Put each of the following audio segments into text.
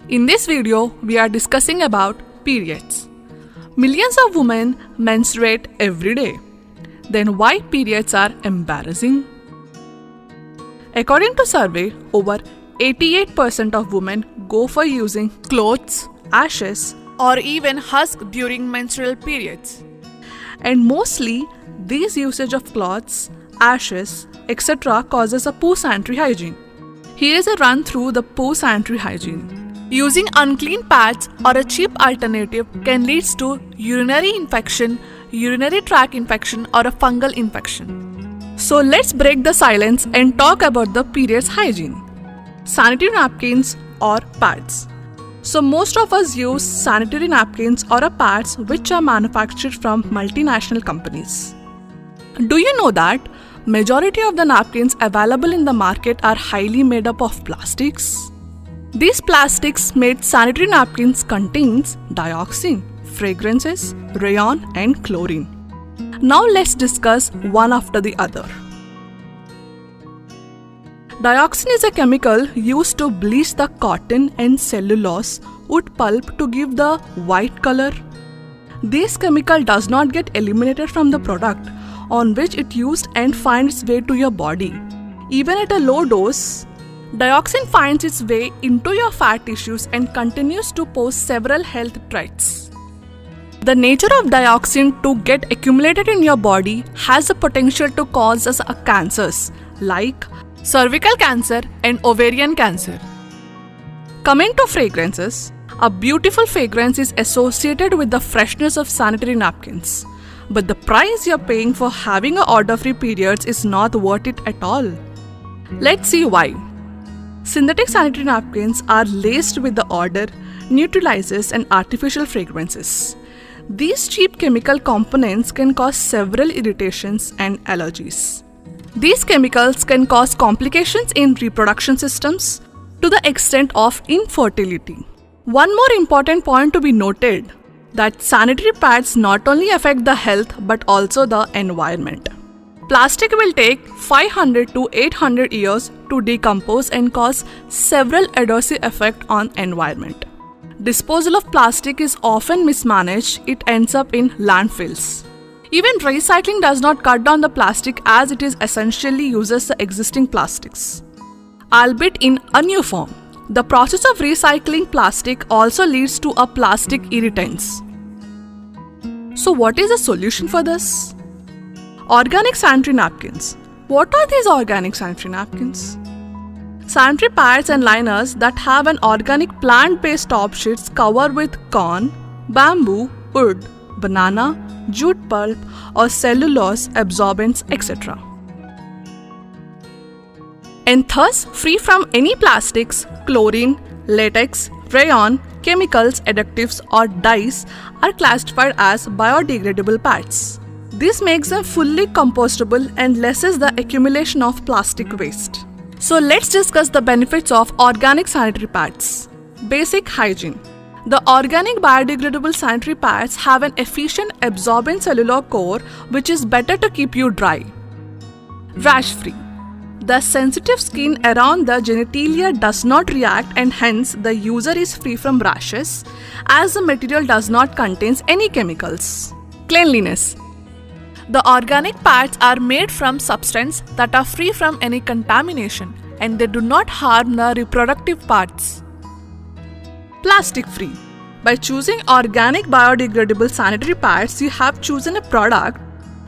In this video, we are discussing about periods. Millions of women menstruate every day. Then why periods are embarrassing? According to survey, over 88% of women go for using clothes, ashes, or even husk during menstrual periods. And mostly, these usage of cloths, ashes, etc. causes a poor sanitary hygiene. Here is a run through the poor sanitary hygiene. Using unclean pads or a cheap alternative can lead to urinary infection, urinary tract infection, or a fungal infection. So let's break the silence and talk about the periods hygiene. Sanitary napkins or pads. So most of us use sanitary napkins or pads which are manufactured from multinational companies. Do you know that majority of the napkins available in the market are highly made up of plastics? These plastics made sanitary napkins contains dioxin, fragrances, rayon and chlorine. Now let's discuss one after the other. Dioxin is a chemical used to bleach the cotton and cellulose wood pulp to give the white color. This chemical does not get eliminated from the product on which it used and finds its way to your body. Even at a low dose, dioxin finds its way into your fat tissues and continues to pose several health threats. The nature of dioxin to get accumulated in your body has the potential to cause us cancers like cervical cancer and ovarian cancer. Coming to fragrances, a beautiful fragrance is associated with the freshness of sanitary napkins. But the price you're paying for having odor-free periods is not worth it at all. Let's see why. Synthetic sanitary napkins are laced with the odor, neutralizers and artificial fragrances. These cheap chemical components can cause several irritations and allergies. These chemicals can cause complications in reproduction systems to the extent of infertility. One more important point to be noted that sanitary pads not only affect the health but also the environment. Plastic will take 500 to 800 years to decompose and cause several adverse effects on environment. Disposal of plastic is often mismanaged, it ends up in landfills. Even recycling does not cut down the plastic as it is essentially uses the existing plastics, albeit in a new form. The process of recycling plastic also leads to a plastic irritants. So what is the solution for this? Organic sanitary napkins. What are these organic sanitary napkins? Sanitary pads and liners that have an organic plant-based top sheets covered with corn, bamboo, wood, banana, jute pulp or cellulose absorbents, etc. And thus free from any plastics, chlorine, latex, rayon, chemicals, additives or dyes are classified as biodegradable pads. This makes them fully compostable and lessens the accumulation of plastic waste. So let's discuss the benefits of organic sanitary pads. Basic hygiene. The organic biodegradable sanitary pads have an efficient absorbent cellular core which is better to keep you dry. Rash-free. The sensitive skin around the genitalia does not react and hence the user is free from rashes as the material does not contain any chemicals. Cleanliness. The organic pads are made from substances that are free from any contamination and they do not harm the reproductive parts. Plastic-free. By choosing organic biodegradable sanitary pads, you have chosen a product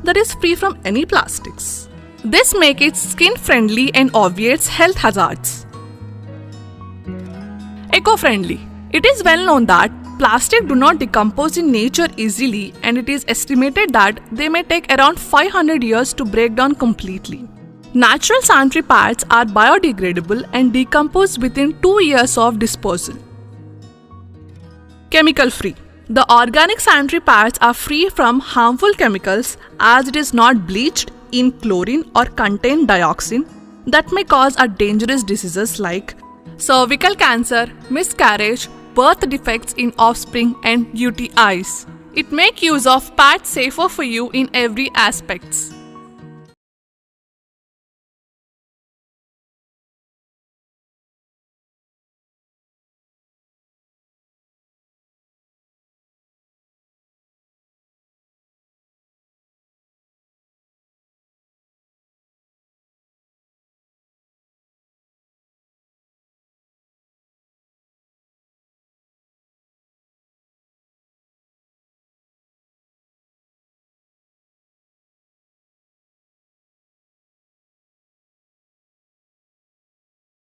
that is free from any plastics. This makes it skin-friendly and obviates health hazards. Eco-friendly. It is well known that plastic do not decompose in nature easily and it is estimated that they may take around 500 years to break down completely. Natural sanitary pads are biodegradable and decompose within 2 years of disposal. Chemical-free. The organic sanitary pads are free from harmful chemicals as it is not bleached in chlorine or contain dioxin that may cause dangerous diseases like cervical cancer, miscarriage, birth defects in offspring and UTIs. It makes use of pads safer for you in every aspects.